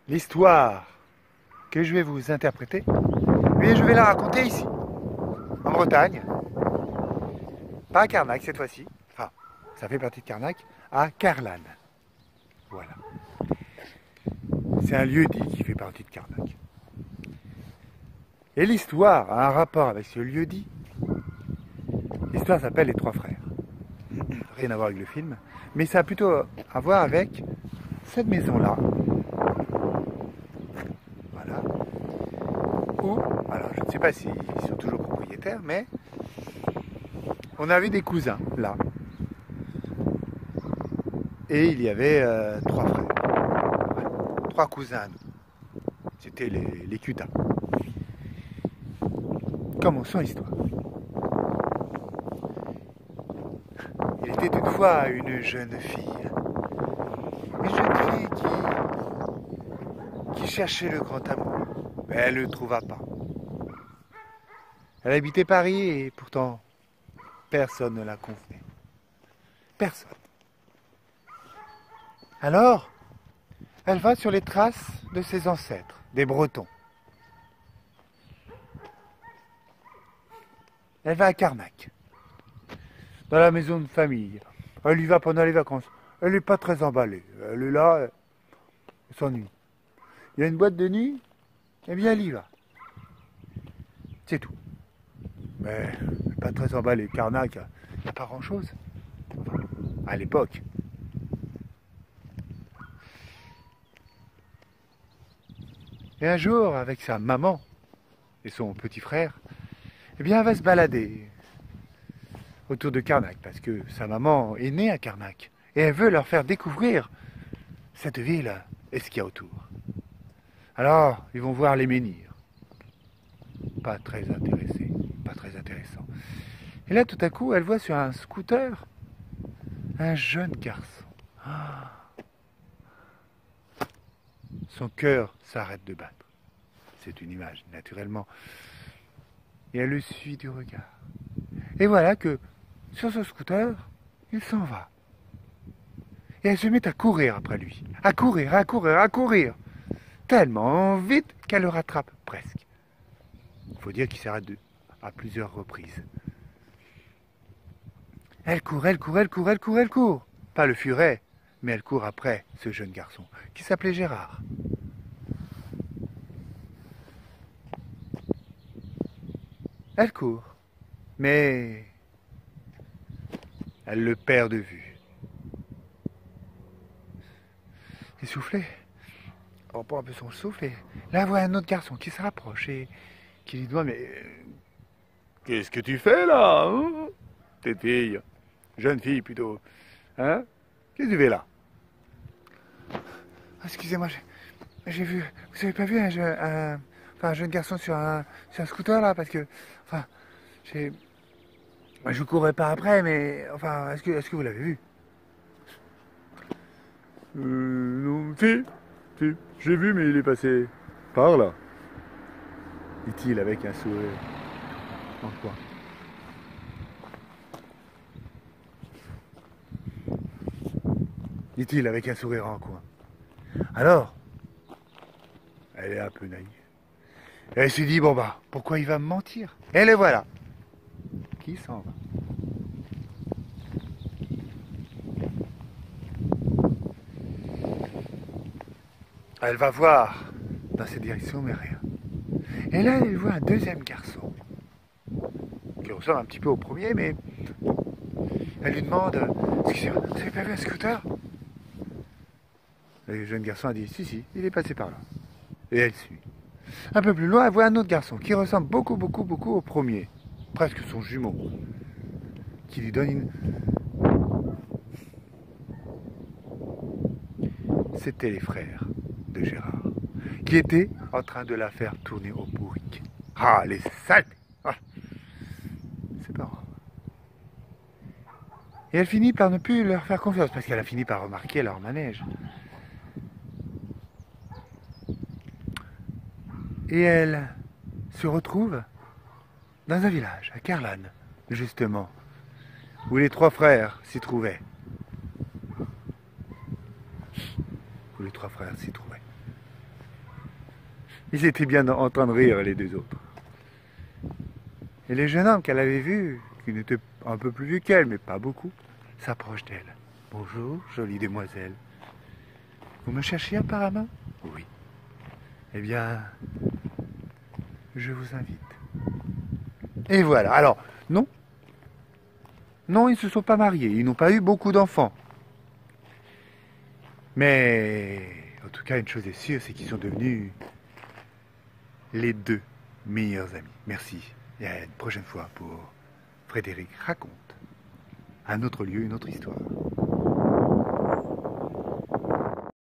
L'histoire que je vais vous interpréter, je vais la raconter ici, en Bretagne, pas à Carnac cette fois-ci, enfin, ça fait partie de Carnac, à Carlane. Voilà. C'est un lieu-dit qui fait partie de Carnac. Et l'histoire a un rapport avec ce lieu-dit. L'histoire s'appelle Les Trois Frères. Rien à voir avec le film, mais ça a plutôt à voir avec cette maison-là. Voilà. Où, alors je ne sais pas s'ils sont toujours propriétaires, mais on avait des cousins là. Et il y avait trois frères. Voilà. Trois cousins à nous. C'était les Cutas. Commençons l'histoire. Il était une fois une jeune fille. Une jeune fille qui cherchait le grand amour. Mais elle ne le trouva pas. Elle habitait Paris et pourtant personne ne la convenait. Personne. Alors, elle va sur les traces de ses ancêtres, des Bretons. Elle va à Carnac, dans la maison de famille. Elle y va pendant les vacances. Elle n'est pas très emballée. Elle est là, elle s'ennuie. Il y a une boîte de nuit, eh bien elle y va. C'est tout. Mais elle n'est pas très emballée. Carnac, il n'y a pas grand-chose. Enfin, à l'époque. Et un jour, avec sa maman et son petit frère, eh bien, elle va se balader autour de Carnac, parce que sa maman est née à Carnac, et elle veut leur faire découvrir cette ville et ce qu'il y a autour. Alors, ils vont voir les menhirs. Pas très intéressés, pas très intéressant. Et là, tout à coup, elle voit sur un scooter un jeune garçon. Ah. Son cœur s'arrête de battre. C'est une image, naturellement. Et elle le suit du regard. Et voilà que, sur ce scooter, il s'en va. Et elle se met à courir après lui. À courir, à courir, à courir. Tellement vite qu'elle le rattrape presque. Il faut dire qu'il s'arrête à plusieurs reprises. Elle court, elle court, elle court, elle court, elle court. Pas le furet, mais elle court après ce jeune garçon, qui s'appelait Gérard. Elle court, mais elle le perd de vue. Essoufflée, on reprend un peu son souffle et là elle voit un autre garçon qui se rapproche et qui lui demande mais qu'est-ce que tu fais là hein Petite fille, jeune fille plutôt, hein qu'est-ce que tu fais là excusez-moi, j'ai vu, vous avez pas vu un jeune garçon sur un scooter là parce que, enfin, je courais pas après mais, enfin, est-ce que vous l'avez vu non, si, j'ai vu, mais il est passé par là, dit-il avec un sourire en coin. Dit-il avec un sourire en coin. Alors, elle est un peu naïve. Elle s'est dit, bon bah, pourquoi il va me mentir? Et le voilà, qui s'en va. Elle va voir dans cette direction, mais rien. Et là, elle voit un deuxième garçon, qui ressemble un petit peu au premier, mais bon. Elle lui demande, excusez-moi, vous avez pas vu un scooter? Le jeune garçon a dit, si, il est passé par là. Et elle suit. Un peu plus loin, elle voit un autre garçon qui ressemble beaucoup au premier, presque son jumeau, qui lui donne une... C'était les frères de Gérard, qui étaient en train de la faire tourner au bourrique. Ah, les sales ah. C'est pas grave. Et elle finit par ne plus leur faire confiance, parce qu'elle a fini par remarquer leur manège. Et elle se retrouve dans un village, à Carlane, justement, où les trois frères s'y trouvaient. Où les trois frères s'y trouvaient. Ils étaient bien en train de rire, les deux autres. Et le jeune homme qu'elle avait vu, qui n'était un peu plus vieux qu'elle, mais pas beaucoup, s'approche d'elle. Bonjour, jolie demoiselle. Vous me cherchiez apparemment? Oui. Eh bien, je vous invite. Et voilà. Alors, non. Non, ils ne se sont pas mariés. Ils n'ont pas eu beaucoup d'enfants. Mais, en tout cas, une chose est sûre, c'est qu'ils sont devenus les deux meilleurs amis. Merci. Et à une prochaine fois pour Frédéric raconte. Un autre lieu, une autre histoire.